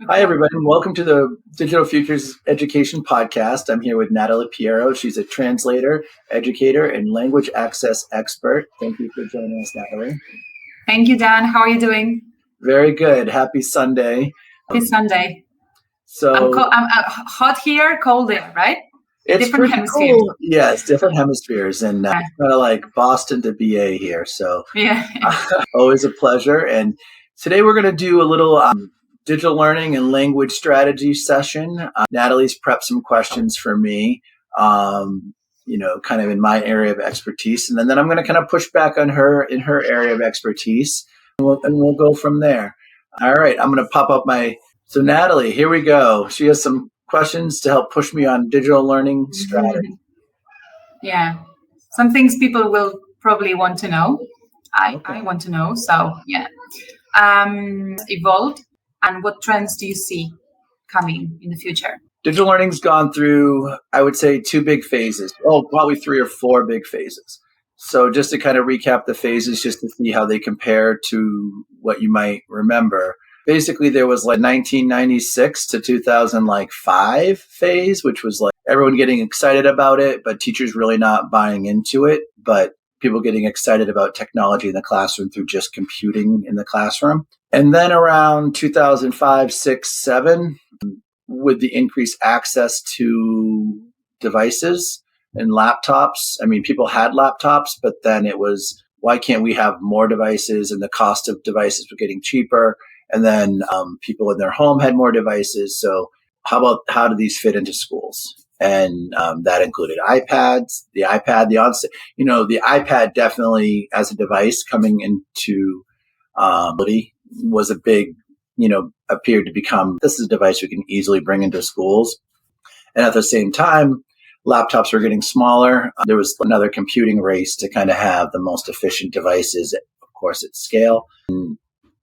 Hi, everybody, and welcome to the Digital Futures Education podcast. I'm here with Natalie Piero. She's a translator, educator, and language access expert. Thank you for joining us, Natalie. Thank you, Dan. How are you doing? Very good. Happy Sunday. Happy Sunday. So I'm hot here, cold there, right? It's different pretty hemispheres. cool. Yes, different hemispheres, and it's kind of like Boston to BA here. So yeah, always a pleasure. And today we're going to do a little digital learning and language strategy session. Natalie's prepped some questions for me, kind of in my area of expertise. And then I'm going to kind of push back on her in her area of expertise. And we'll go from there. All right. I'm going to pop up So Natalie, here we go. She has some questions to help push me on digital learning strategy. Yeah. Some things people will probably want to know. I want to know. So, yeah. Evolved. And what trends do you see coming in the future? Digital learning's gone through, I would say, two big phases. Oh, probably three or four big phases. So just to kind of recap the phases, just to see how they compare to what you might remember. Basically, there was like 1996 to 2005 phase, which was like everyone getting excited about it, but teachers really not buying into it. But people getting excited about technology in the classroom through just computing in the classroom. And then around 2005, 6, 7, with the increased access to devices and laptops. I mean, people had laptops, but then it was, why can't we have more devices? And the cost of devices were getting cheaper. And then people in their home had more devices. So how do these fit into schools? And that included iPads, the iPad definitely as a device coming into was a big, appeared to become, this is a device we can easily bring into schools. And at the same time, laptops were getting smaller. There was another computing race to kind of have the most efficient devices, of course, at scale. And,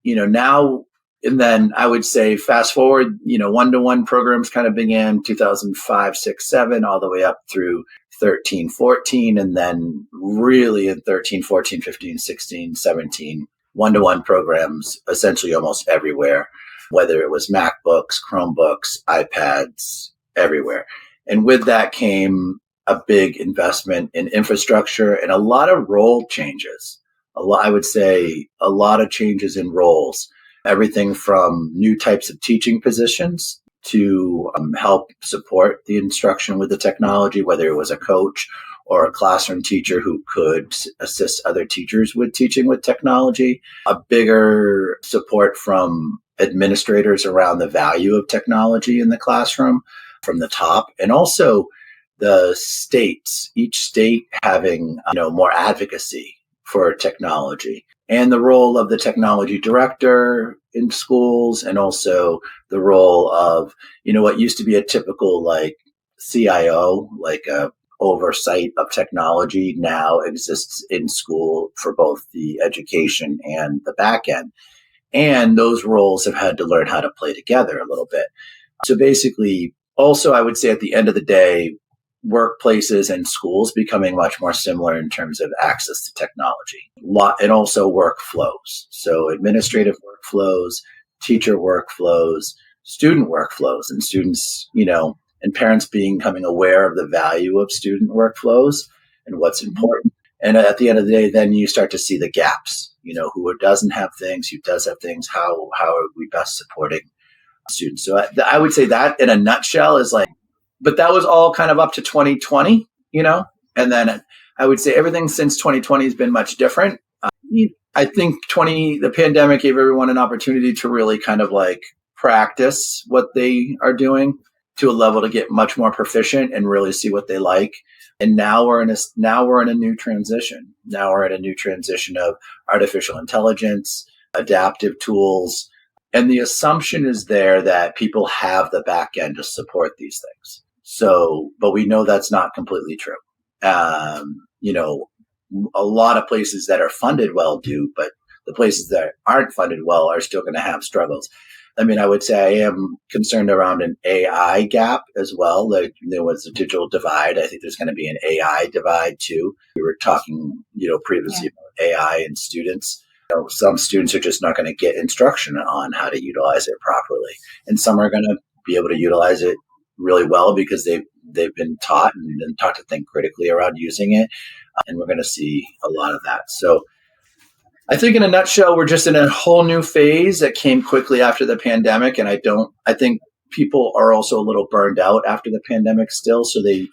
now, and then I would say fast forward, one-to-one programs kind of began 2005, 6, 7, all the way up through 13, 14, and then really in 13, 14, 15, 16, 17, one-to-one programs essentially almost everywhere, whether it was MacBooks, Chromebooks, iPads, everywhere. And with that came a big investment in infrastructure and a lot of role changes. I would say a lot of changes in roles. Everything from new types of teaching positions to help support the instruction with the technology, whether it was a coach or a classroom teacher who could assist other teachers with teaching with technology. A bigger support from administrators around the value of technology in the classroom from the top, and also the states, each state having more advocacy for technology. And the role of the technology director in schools, and also the role of, what used to be a typical like CIO, like a oversight of technology, now exists in school for both the education and the back end. And those roles have had to learn how to play together a little bit. So basically, also, I would say at the end of the day, workplaces and schools becoming much more similar in terms of access to technology, and also workflows. So administrative workflows, teacher workflows, student workflows, and students, and parents becoming aware of the value of student workflows and what's important. And at the end of the day, then you start to see the gaps, who doesn't have things, who does have things, how are we best supporting students? So I would say that in a nutshell is like, but that was all kind of up to 2020, and then I would say everything since 2020 has been much different. I think the pandemic gave everyone an opportunity to really kind of like practice what they are doing to a level to get much more proficient and really see what they like. And now we're in a new transition. Now we're in a new transition of artificial intelligence, adaptive tools. And the assumption is there that people have the back end to support these things. So, but we know that's not completely true. A lot of places that are funded well do, but the places that aren't funded well are still going to have struggles. I mean, I would say I am concerned around an AI gap as well. Like there was a digital divide. I think there's going to be an AI divide too. We were talking, previously about AI and students. Some students are just not going to get instruction on how to utilize it properly. And some are going to be able to utilize it really well because they've been taught and been taught to think critically around using it. And we're going to see a lot of that. So I think in a nutshell, we're just in a whole new phase that came quickly after the pandemic. And I think people are also a little burned out after the pandemic still. So they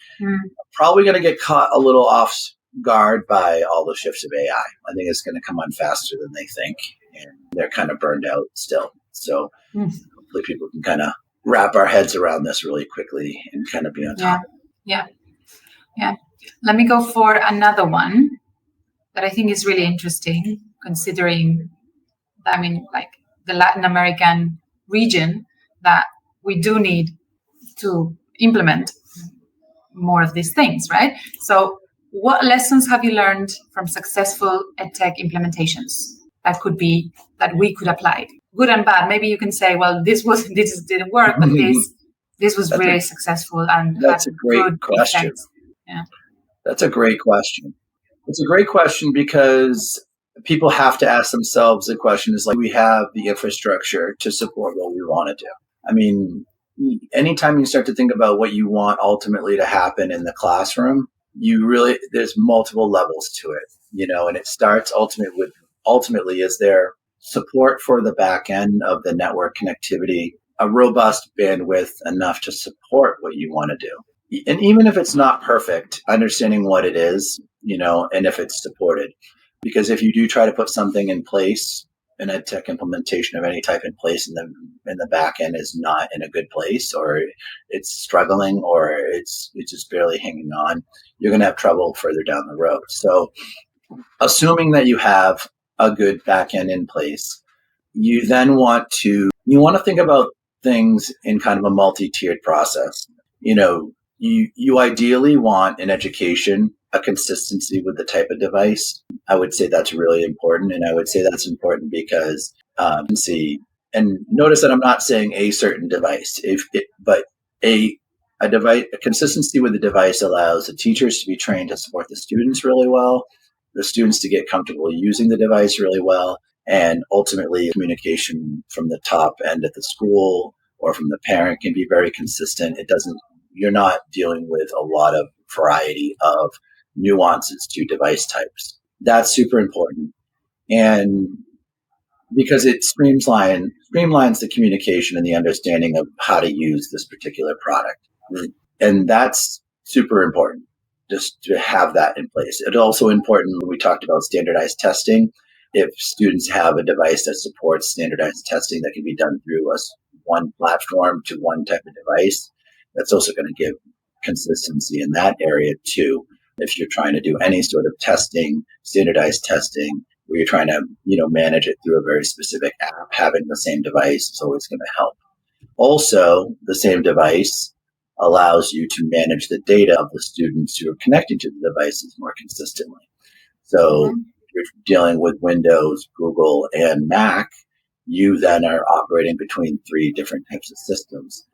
probably going to get caught a little off guard by all the shifts of AI. I think it's going to come on faster than they think. And they're kind of burned out still. So hopefully people can kind of wrap our heads around this really quickly and kind of be on top. Yeah. Let me go for another one that I think is really interesting, considering, like the Latin American region, that we do need to implement more of these things, right? So what lessons have you learned from successful EdTech implementations that we could apply? Good and bad. Maybe you can say, well, this didn't work, but this was really successful and that's a great question. Yeah. That's a great question. It's a great question because people have to ask themselves the question is like, we have the infrastructure to support what we want to do. I mean, anytime you start to think about what you want ultimately to happen in the classroom, there's multiple levels to it, and it starts ultimately is there support for the back end of the network connectivity, a robust bandwidth enough to support what you want to do. And even if it's not perfect, understanding what it is, and if it's supported. Because if you do try to put something in place, an EdTech implementation of any type in place, and the back end is not in a good place, or it's struggling, or it's just barely hanging on, you're going to have trouble further down the road. So assuming that you have a good back end in place, you then want to think about things in kind of a multi-tiered process. You ideally want in education a consistency with the type of device. I would say that's really important. And I would say that's important because, and notice that I'm not saying a certain device, but a device, a consistency with the device allows the teachers to be trained to support the students really well, the students to get comfortable using the device really well, and ultimately communication from the top end at the school or from the parent can be very consistent. You're not dealing with a lot of variety of nuances to device types. That's super important. And because it streamlines the communication and the understanding of how to use this particular product. And that's super important, just to have that in place. It's also important when we talked about standardized testing. If students have a device that supports standardized testing that can be done through one platform to one type of device, that's also going to give consistency in that area too. If you're trying to do any sort of testing, standardized testing, where you're trying to, manage it through a very specific app, having the same device is always going to help. Also, the same device allows you to manage the data of the students who are connecting to the devices more consistently. So if you're dealing with Windows, Google, and Mac, you then are operating between three different types of systems.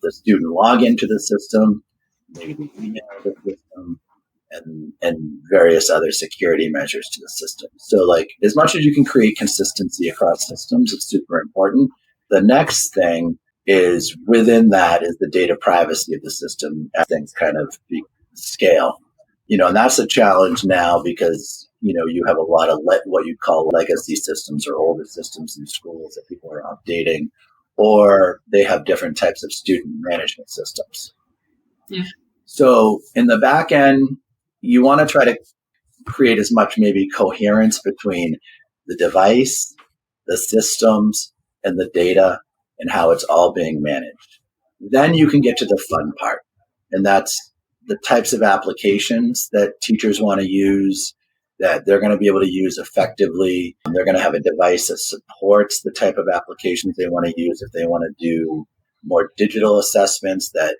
The student log into the system, maybe email the system, and various other security measures to the system. So as much as you can create consistency across systems, it's super important. The next thing is within that is the data privacy of the system as things kind of scale. And that's a challenge now because, you have a lot of what you call legacy systems or older systems in schools that people are updating, or they have different types of student management systems. Yeah. So in the back end, you want to try to create as much maybe coherence between the device, the systems, and the data and how it's all being managed. Then you can get to the fun part, and that's the types of applications that teachers want to use, that they're going to be able to use effectively. They're going to have a device that supports the type of applications they want to use. If they want to do more digital assessments, that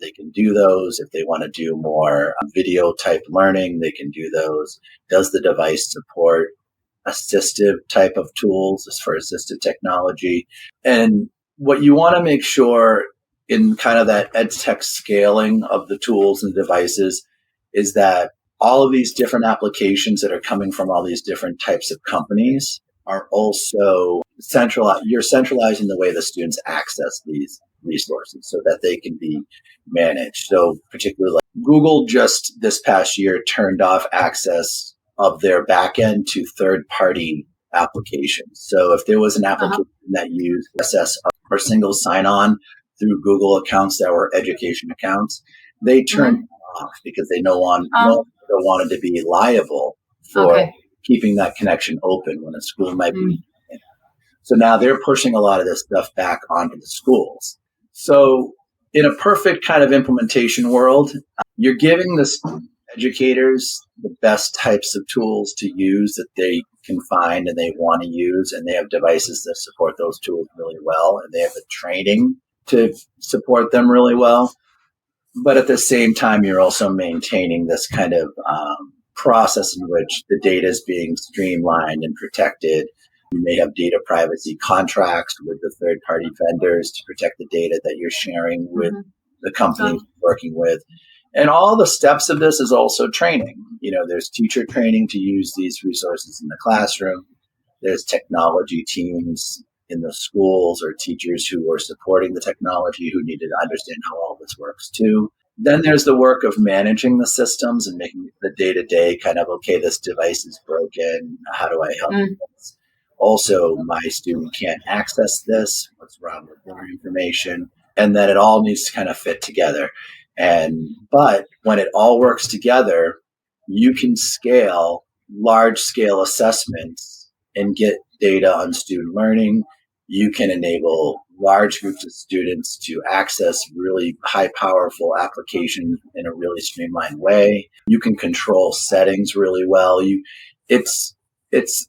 they can do those. If they want to do more video type learning, they can do those. Does the device support assistive type of tools as for assistive technology? And what you want to make sure in kind of that EdTech scaling of the tools and devices is that all of these different applications that are coming from all these different types of companies are also centralized. You're centralizing the way the students access these resources so that they can be managed. So particularly like Google just this past year turned off access of their backend to third-party applications. So if there was an application that used SS or single sign-on through Google accounts that were education accounts, they turned it off because they no longer wanted to be liable for keeping that connection open when a school might be. So now they're pushing a lot of this stuff back onto the schools. So in a perfect kind of implementation world, you're giving the educators the best types of tools to use that they can find and they want to use, and they have devices that support those tools really well, and they have the training to support them really well. But at the same time, you're also maintaining this kind of process in which the data is being streamlined and protected. You may have data privacy contracts with the third-party vendors to protect the data that you're sharing with the company you're working with. And all the steps of this is also training. You know, there's teacher training to use these resources in the classroom. There's technology teams in the schools or teachers who are supporting the technology who need to understand how all this works too. Then there's the work of managing the systems and making the day-to-day kind of, okay, this device is broken. How do I help this? Also, my student can't access this. What's wrong with their information? And then it all needs to kind of fit together. But when it all works together, you can scale large-scale assessments and get data on student learning. You can enable large groups of students to access really high, powerful applications in a really streamlined way. You can control settings really well. It's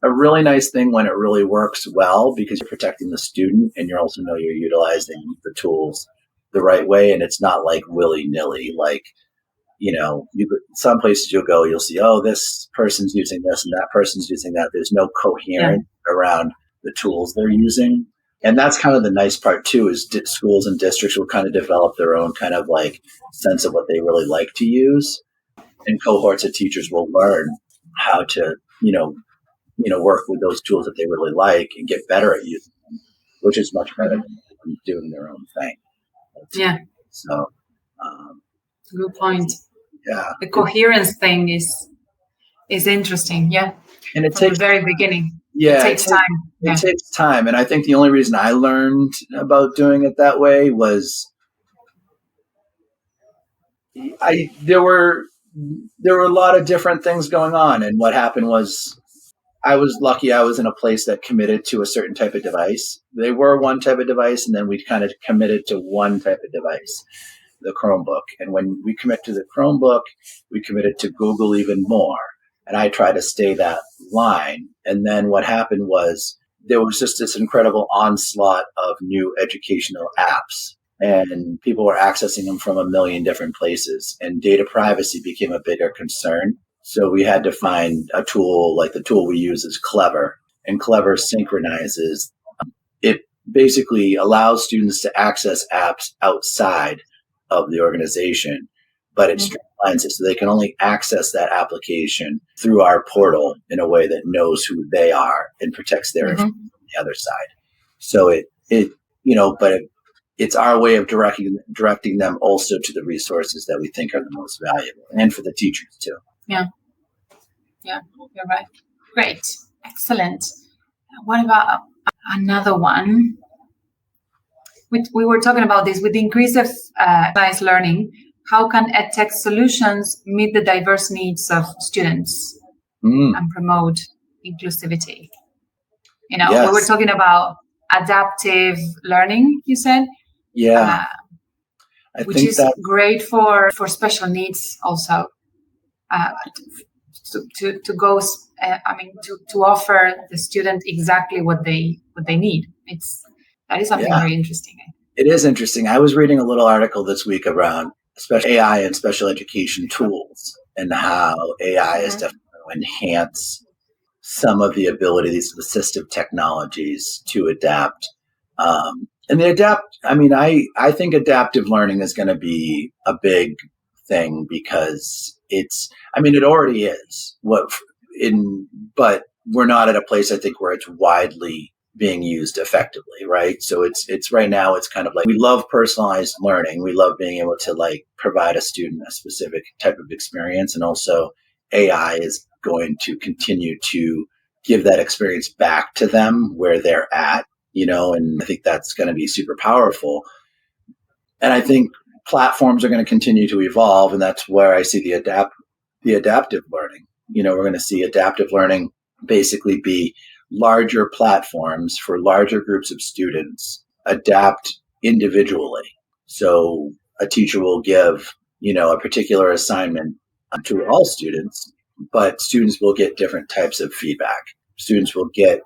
a really nice thing when it really works well because you're protecting the student and you also know you're utilizing the tools the right way, and it's not like willy-nilly. Like, you know, some places you'll go, you'll see, oh, this person's using this and that person's using that. There's no coherence around the tools they're using. And that's kind of the nice part too, is schools and districts will kind of develop their own kind of like sense of what they really like to use. And cohorts of teachers will learn how to, work with those tools that they really like and get better at using them, which is much better than doing their own thing. Yeah. So, good point. Yeah. The coherence thing is interesting. Yeah. And it From takes the very beginning. Yeah, it takes time. It takes time. And I think the only reason I learned about doing it that way was there were a lot of different things going on. And what happened was I was lucky I was in a place that committed to a certain type of device. They were one type of device, and then we kind of committed to one type of device, the Chromebook. And when we commit to the Chromebook, we committed to Google even more. And I try to stay that line. And then what happened was there was just this incredible onslaught of new educational apps, and people were accessing them from a million different places. And data privacy became a bigger concern. So we had to find a tool, like the tool we use is Clever. And Clever synchronizes. It basically allows students to access apps outside of the organization, but it streamlines it so they can only access that application through our portal in a way that knows who they are and protects their information on the other side. So it's our way of directing them also to the resources that we think are the most valuable, and for the teachers too. Yeah, you're right. Great. Excellent. What about another one? We were talking about this with the increase of personalized learning. How can EdTech solutions meet the diverse needs of students and promote inclusivity? Yes. We were talking about adaptive learning, you said? Yeah. Which is great for special needs also. To offer the student exactly what they need. That is something very interesting. It is interesting. I was reading a little article this week around AI and special education tools and how AI is definitely going to enhance some of the abilities of assistive technologies to adapt. I think adaptive learning is going to be a big thing because it already is but we're not at a place, I think, where it's widely being used effectively, right? So it's right now, it's kind of like, we love personalized learning. We love being able to like provide a student a specific type of experience. And also AI is going to continue to give that experience back to them where they're at, and I think that's going to be super powerful. And I think platforms are going to continue to evolve. And that's where I see the adaptive learning. We're going to see adaptive learning basically be larger platforms for larger groups of students adapt individually. So a teacher will give, a particular assignment to all students, but students will get different types of feedback. Students will get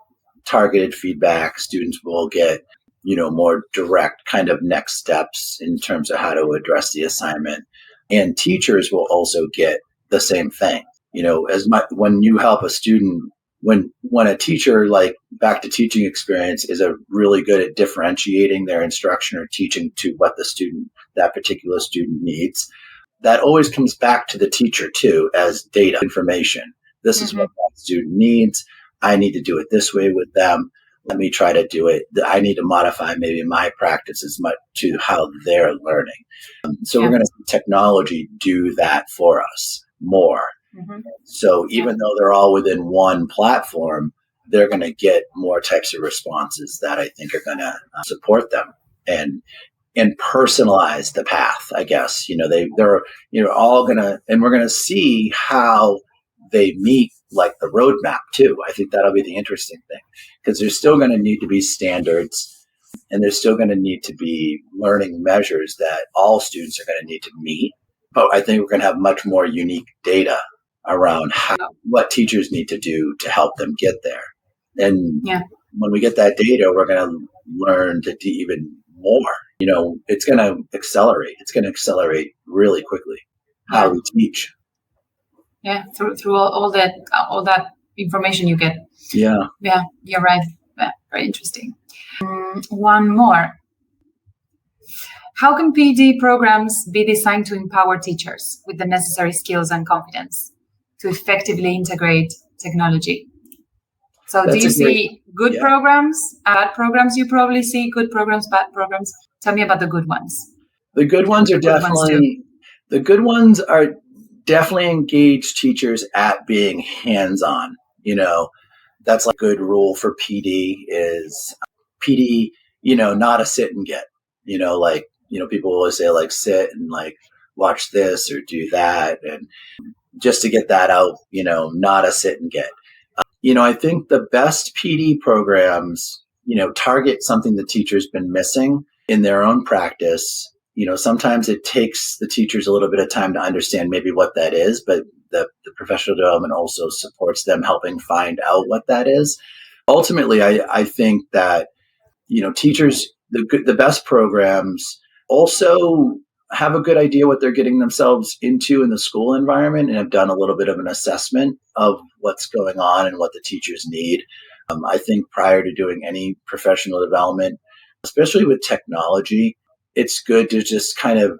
targeted feedback. Students will get, more direct kind of next steps in terms of how to address the assignment. And teachers will also get the same thing. When you help a student, when a teacher, like back to teaching experience, is a really good at differentiating their instruction or teaching to what that particular student needs, that always comes back to the teacher too, as data information. This is what that student needs. I need to do it this way with them. Let me try to do it. I need to modify maybe my practice as much to how they're learning. So we're going to see technology do that for us more. So even though they're all within one platform, they're going to get more types of responses that I think are going to support them and personalize the path, I guess. They're all going to, and we're going to see how they meet like the roadmap too. I think that'll be the interesting thing, because there's still going to need to be standards, and there's still going to need to be learning measures that all students are going to need to meet. But I think we're going to have much more unique data around what teachers need to do to help them get there. And when we get that data, we're going to learn to do even more. It's going to accelerate. It's going to accelerate really quickly how we teach. Yeah, through all that information you get. Yeah, you're right. Yeah, very interesting. One more. How can PD programs be designed to empower teachers with the necessary skills and confidence to effectively integrate technology? So do you see good programs, bad programs? You probably see good programs, bad programs. Tell me about the good ones. The good ones are definitely engage teachers at being hands-on. That's like a good rule for PD is PD, not a sit and get, people always say like sit and like watch this or do that. And just to get that out, not a sit and get. I think the best PD programs, target something the teacher's been missing in their own practice. Sometimes it takes the teachers a little bit of time to understand maybe what that is, but the professional development also supports them helping find out what that is. Ultimately, I think that, teachers, the best programs also have a good idea what they're getting themselves into in the school environment and have done a little bit of an assessment of what's going on and what the teachers need. I think prior to doing any professional development, especially with technology, it's good to just kind of,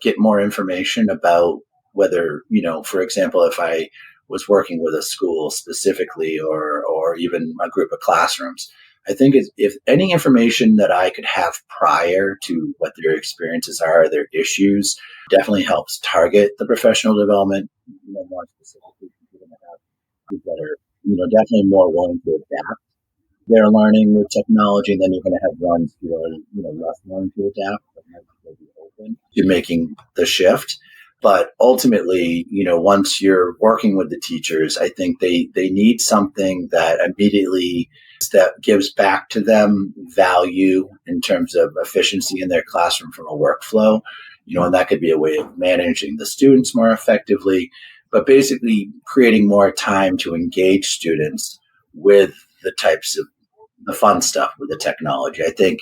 get more information about whether, for example, if I was working with a school specifically or even a group of classrooms, I think if any information that I could have prior to what their experiences are, their issues, definitely helps target the professional development more specifically. You're going to have people that are, definitely more willing to adapt their learning with technology, and then you're going to have ones who are, less willing to adapt, but might be open to making the shift. But ultimately, once you're working with the teachers, I think they need something that immediately that gives back to them value in terms of efficiency in their classroom from a workflow, and that could be a way of managing the students more effectively, but basically creating more time to engage students with the types of the fun stuff with the technology. I think,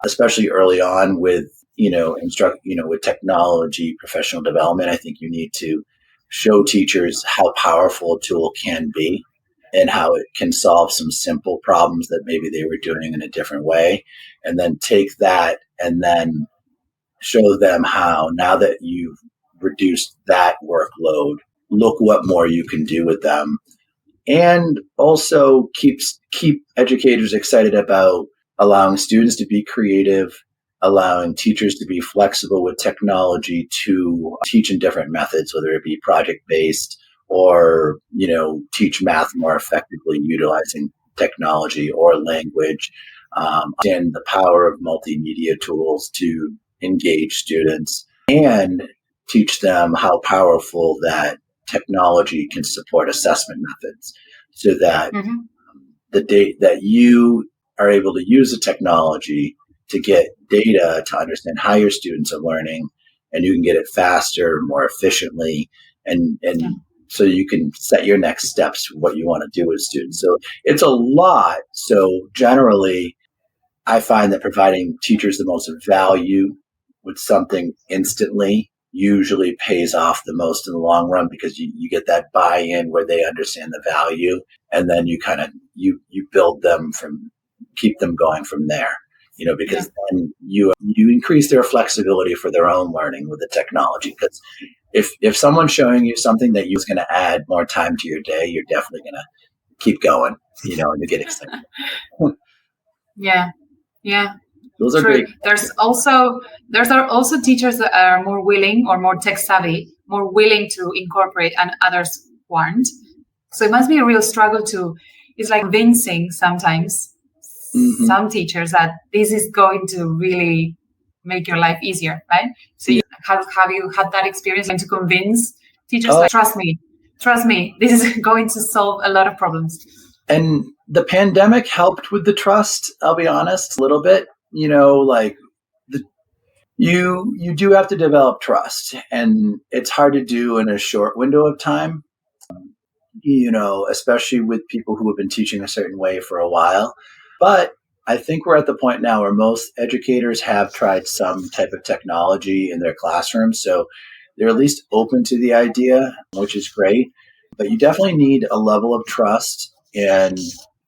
especially early on with, with technology, professional development, I think you need to show teachers how powerful a tool can be and how it can solve some simple problems that maybe they were doing in a different way. And then take that and then show them how, now that you've reduce that workload. Look what more you can do with them. And also keep educators excited about allowing students to be creative, allowing teachers to be flexible with technology to teach in different methods, whether it be project-based or, teach math more effectively utilizing technology or language, and the power of multimedia tools to engage students and teach them how powerful that technology can support assessment methods, so that the data that you are able to use the technology to get data to understand how your students are learning, and you can get it faster, more efficiently, and so you can set your next steps for what you want to do with students. So it's a lot. So generally, I find that providing teachers the most value with something instantly usually pays off the most in the long run, because you get that buy-in where they understand the value, and then you kind of you build them keep them going from there, because then you increase their flexibility for their own learning with the technology. Because if someone's showing you something that you're going to add more time to your day, you're definitely going to keep going, and you get excited. Yeah. Those are true. great. There's also teachers that are more willing or more tech savvy, more willing to incorporate, and others aren't. So it must be a real struggle it's like convincing sometimes some teachers that this is going to really make your life easier, right? So have you had that experience to convince teachers like, trust me, this is going to solve a lot of problems? And the pandemic helped with the trust, I'll be honest, a little bit. You do have to develop trust, and it's hard to do in a short window of time, especially with people who have been teaching a certain way for a while. But I think we're at the point now where most educators have tried some type of technology in their classrooms. So they're at least open to the idea, which is great. But you definitely need a level of trust. And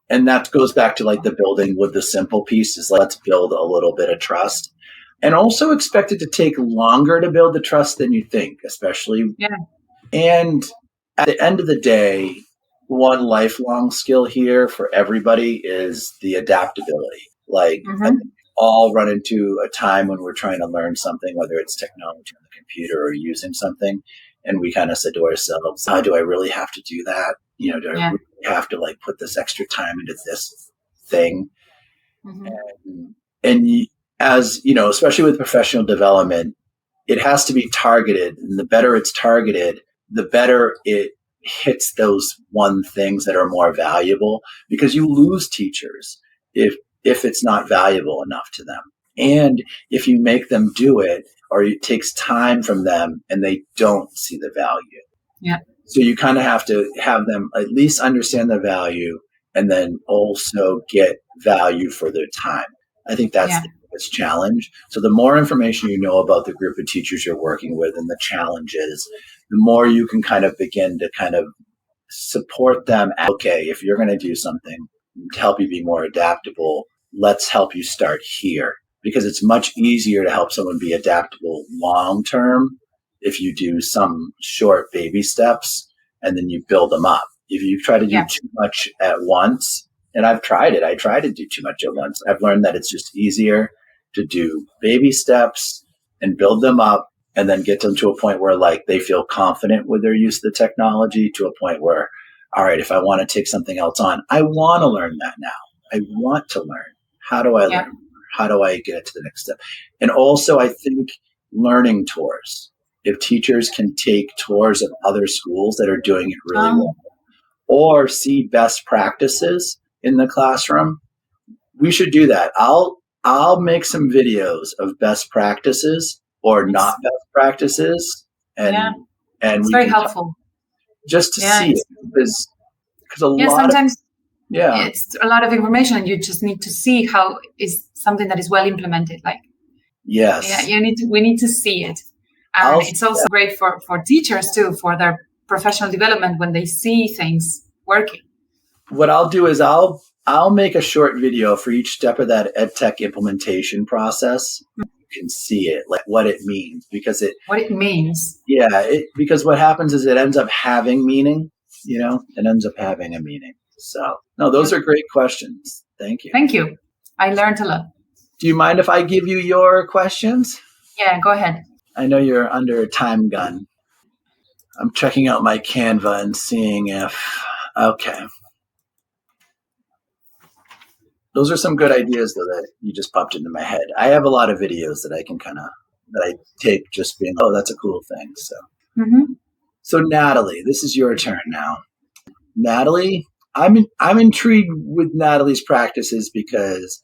that goes back to like the building with the simple piece is let's build a little bit of trust. And also expect it to take longer to build the trust than you think, especially. Yeah. And at the end of the day, one lifelong skill here for everybody is the adaptability. I think we all run into a time when we're trying to learn something, whether it's technology on the computer or using something, and we kind of said to ourselves, "Oh, do I really have to do that? Do I really have to put this extra time into this thing?" And as especially with professional development, it has to be targeted, and the better it's targeted, the better it hits those one things that are more valuable, because you lose teachers if it's not valuable enough to them. And if you make them do it, or it takes time from them and they don't see the value. Yeah. So you kind of have to have them at least understand the value, and then also get value for their time. I think that's the biggest challenge. So the more information you know about the group of teachers you're working with and the challenges, the more you can kind of begin to kind of support them. Okay, if you're going to do something to help you be more adaptable, let's help you start here. Because it's much easier to help someone be adaptable long term if you do some short baby steps and then you build them up. If you try to do too much at once, and I've tried it, I try to do too much at once. I've learned that it's just easier to do baby steps and build them up, and then get them to a point where they feel confident with their use of the technology, to a point where, all right, if I want to take something else on, I want to learn that now. I want to learn. How do I learn? How do I get it to the next step? And also, I think learning tours. If teachers can take tours of other schools that are doing it really well, or see best practices in the classroom, we should do that. I'll make some videos of best practices or not best practices, and it's very helpful just to see it, because a lot sometimes of, it's a lot of information, and you just need to see how is something that is well implemented. We need to see it, and it's also great for teachers too, for their professional development, when they see things working. What I'll do is I'll make a short video for each step of that EdTech implementation process, can see it, like what it means, because what it means. because what happens is it ends up having meaning, it ends up having a meaning. So, no, those are great questions. Thank you. Thank you. I learned a lot. Do you mind if I give you your questions? Yeah, go ahead. I know you're under a time gun. I'm checking out my Canva and seeing okay. Those are some good ideas that you just popped into my head. I have a lot of videos that I can that I take just being, oh, that's a cool thing. So, So Natalie, this is your turn now. Natalie, I'm intrigued with Natalie's practices because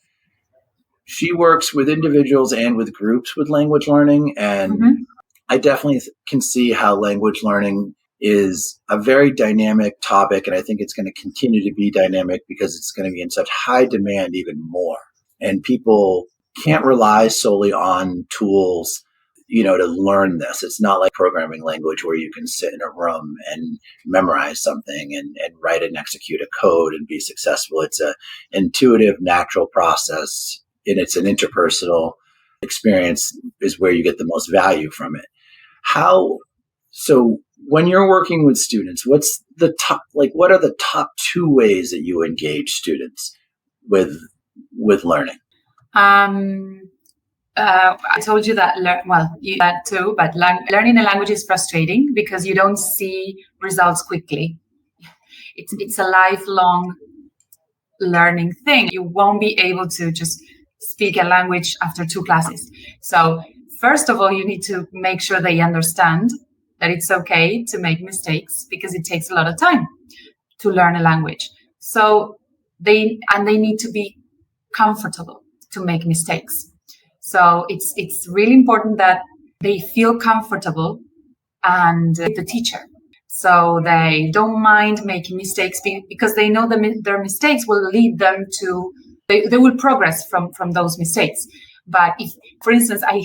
she works with individuals and with groups with language learning. And I definitely can see how language learning is a very dynamic topic. And I think it's going to continue to be dynamic because it's going to be in such high demand even more. And people can't rely solely on tools, to learn this. It's not like programming language where you can sit in a room and memorize something and write and execute a code and be successful. It's an intuitive, natural process, and it's an interpersonal experience is where you get the most value from it. So when you're working with students, what are the top 2 ways that you engage students with learning? I told you that, you that too, but learning a language is frustrating because you don't see results quickly. It's a lifelong learning thing. You won't be able to just speak a language after 2 classes. So first of all, you need to make sure they understand that it's okay to make mistakes because it takes a lot of time to learn a language. So they need to be comfortable to make mistakes. So it's really important that they feel comfortable and the teacher. So they don't mind making mistakes because they know their mistakes will lead them to, they will progress from those mistakes. But if, for instance, I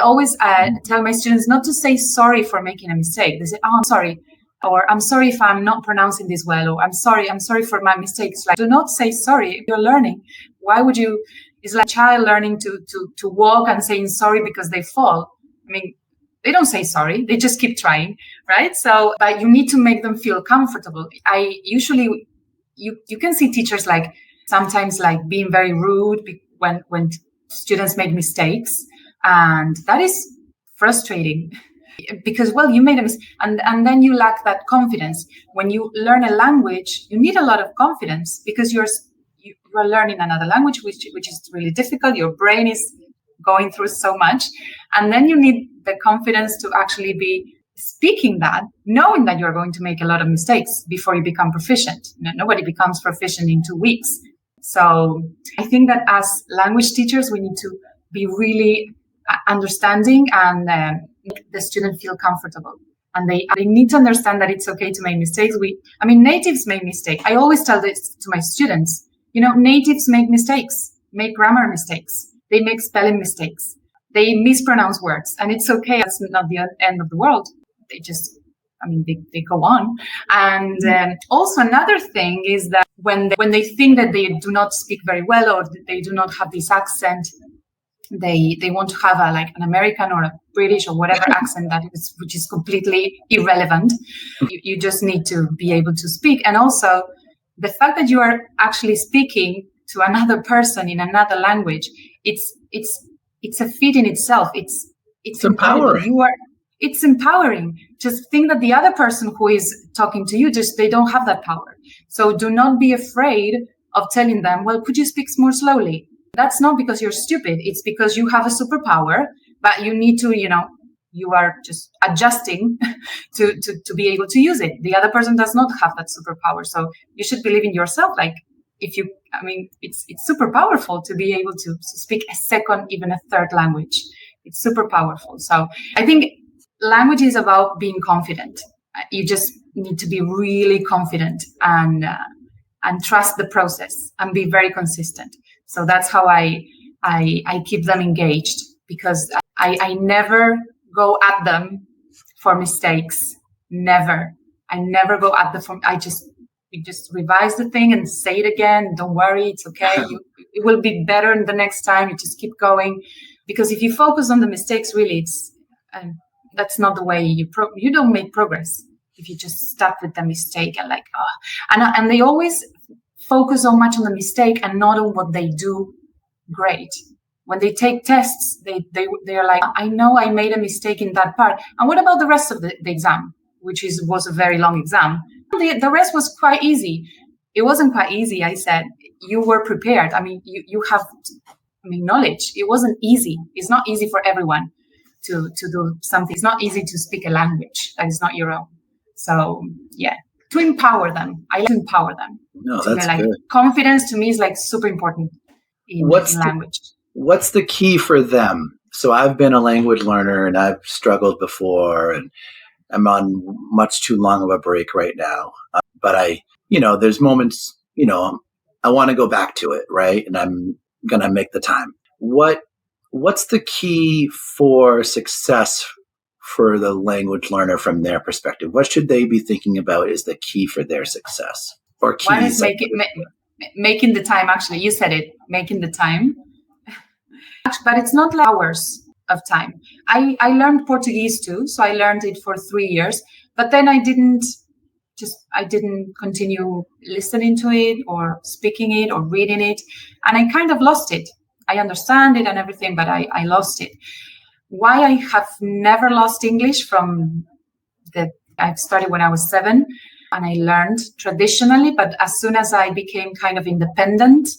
always tell my students not to say sorry for making a mistake. They say, oh, I'm sorry. Or I'm sorry if I'm not pronouncing this well. Or I'm sorry for my mistakes. Like, do not say sorry. You're learning. Why would you? It's like a child learning to walk and saying sorry because they fall. I mean, they don't say sorry. They just keep trying, right? So, but you need to make them feel comfortable. You can see teachers sometimes being very rude when students make mistakes, and that is frustrating because you made a mistake, and then you lack that confidence. When you learn a language, you need a lot of confidence because you are learning another language, which is really difficult. Your brain is going through so much, and then you need the confidence to actually be speaking that, knowing that you're going to make a lot of mistakes before you become proficient. Nobody becomes proficient in 2 weeks. So I think that as language teachers, we need to be really understanding and make the student feel comfortable. And they need to understand that it's okay to make mistakes. Natives make mistakes. I always tell this to my students. Natives make mistakes, make grammar mistakes. They make spelling mistakes. They mispronounce words. And it's okay. That's not the end of the world. They just, they go on. And also another thing is that when they think that they do not speak very well or they do not have this accent, they want to have an American or a British or whatever accent which is completely irrelevant. You just need to be able to speak. And also the fact that you are actually speaking to another person in another language, it's a feat in itself. It's empowering. It's empowering. Just think that the other person who is talking to you, they don't have that power. So do not be afraid of telling them, well, could you speak more slowly? That's not because you're stupid. It's because you have a superpower, but you need to, you are just adjusting to be able to use it. The other person does not have that superpower. So you should believe in yourself. It's super powerful to be able to speak a second, even a third language. It's super powerful. So I think language is about being confident. You just need to be really confident and trust the process and be very consistent. So that's how I keep them engaged, because I never go at them for mistakes. Never. I never go at them I just, you just revise the thing and say it again. Don't worry, it's okay. It will be better the next time. You just keep going, because if you focus on the mistakes, really, that's not the way you don't make progress. If you just start with the mistake and and they always focus so much on the mistake and not on what they do great. When they take tests, they're like, I know I made a mistake in that part. And what about the rest of the exam, which was a very long exam? The rest was quite easy. It wasn't quite easy. I said, you were prepared. I mean, you have, knowledge. It wasn't easy. It's not easy for everyone to do something. It's not easy to speak a language that is not your own. So, yeah, to empower them. I like to empower them. No, that's good. Confidence to me is super important in language. What's the key for them? So I've been a language learner and I've struggled before, and I'm on much too long of a break right now. But there's moments, I want to go back to it, right? And I'm going to make the time. What's the key for success for the language learner from their perspective? What should they be thinking about is the key for their success? Or keys? One is making the time. Actually, you said it, making the time. But it's not hours of time. I learned Portuguese too, so I learned it for 3 years. But then I didn't continue listening to it or speaking it or reading it, and I kind of lost it. I understand it and everything, but I lost it. Why I have never lost English I started when I was 7, and I learned traditionally. But as soon as I became kind of independent,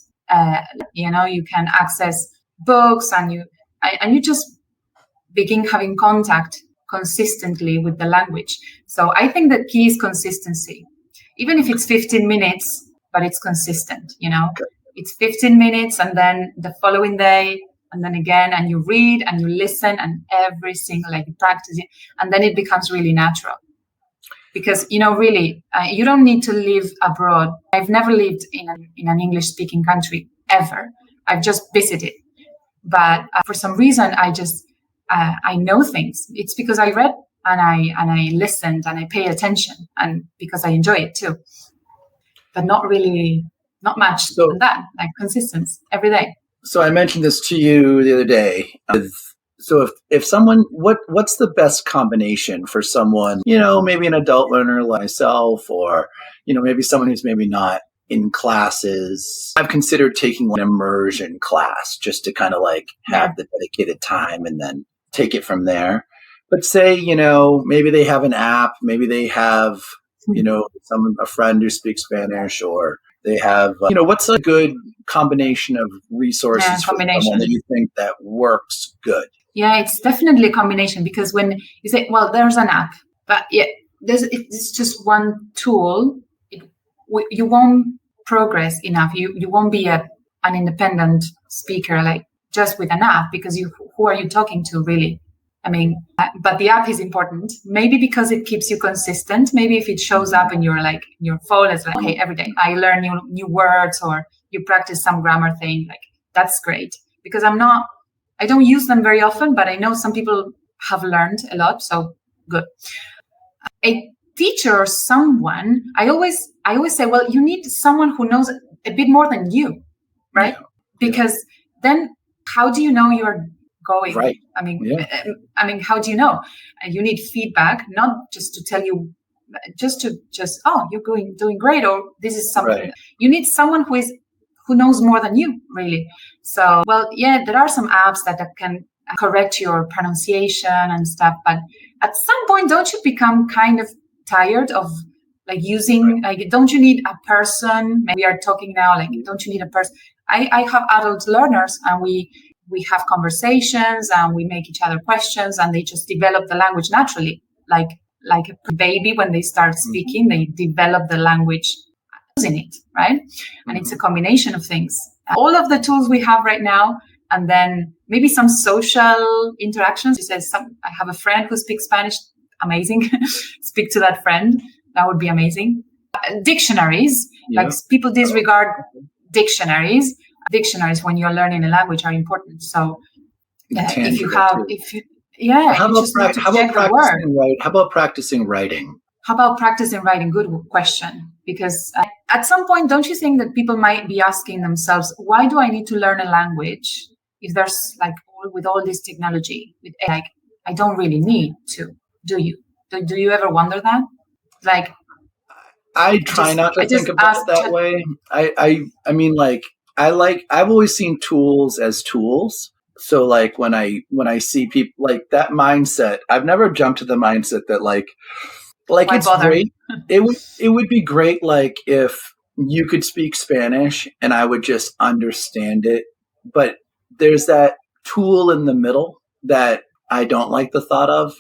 you can access books and you just begin having contact consistently with the language. So I think the key is consistency. Even if it's 15 minutes, but it's consistent, Okay. It's 15 minutes and then the following day and then again, and you read and you listen and every single, you practice it, and then it becomes really natural. Because, really, you don't need to live abroad. I've never lived in an English-speaking country, ever. I've just visited. But for some reason, I know things. It's because I read and I listened and I pay attention, and because I enjoy it too. But not much than that, consistency every day. So I mentioned this to you the other day. So if someone, what's the best combination for someone, maybe an adult learner like myself, or, maybe someone who's maybe not in classes. I've considered taking an immersion class just to kind of have the dedicated time and then take it from there. But say, maybe they have an app, maybe they have, a friend who speaks Spanish, or they have, what's a good combination of resources for someone that you think that works good? Yeah, it's definitely a combination, because when you say, well, there's an app, but it's just one tool, you won't progress enough. You won't be an independent speaker just with an app, because who are you talking to really? But the app is important. Maybe because it keeps you consistent. Maybe if it shows up in your phone, it's okay, every day I learn new words, or you practice some grammar thing. That's great, because I don't use them very often, but I know some people have learned a lot. So good. A teacher or someone, I always say, well, you need someone who knows a bit more than you, right? Yeah. Because then how do you know you're going? Right. How do you know? You need feedback, not just to tell you, you're doing great, or this is something. Right. You need someone who knows more than you, really. So, well, yeah, there are some apps that can correct your pronunciation and stuff, but at some point, don't you become kind of tired of using, don't you need a person? Maybe we are talking now, don't you need a person? I have adult learners, and we have conversations and we make each other questions, and they just develop the language naturally. Like a baby, when they start speaking, they develop the language using it, right? And it's a combination of things. All of the tools we have right now, and then maybe some social interactions. You said I have a friend who speaks Spanish. Amazing. Speak to that friend. That would be amazing. Dictionaries, people disregard dictionaries. Dictionaries, when you're learning a language, are important. So how about practicing writing? How about practice in writing? Good question. Because at some point, don't you think that people might be asking themselves, why do I need to learn a language if there's like with all this technology, with AI, I don't really need to, do you? Do you ever wonder that? Like, I try not to think about it that way. I mean, like, I've always seen tools as tools. So like when I see people like that mindset, I've never jumped to the mindset that like why it's bother? great. It would be great like if you could speak Spanish and I would just understand it. But there's that tool in the middle that I don't like the thought of,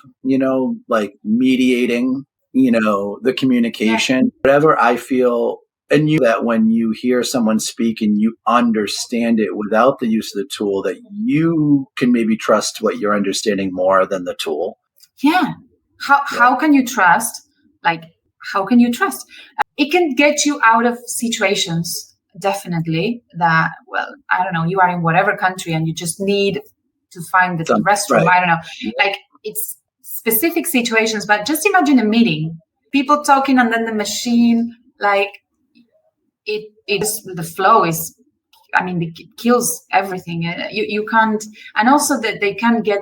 like mediating, the communication, whatever I feel. And that when you hear someone speak and you understand it without the use of the tool, that you can maybe trust what you're understanding more than the tool. Yeah. How can you trust? Like, how can you trust? It can get you out of situations, definitely, that, well, I don't know, you are in whatever country and you just need to find the restroom. Right. I don't know. Like, it's specific situations, but just imagine a meeting, people talking, and then the machine, like, the flow is, I mean, it kills everything. You can't, and also that they can get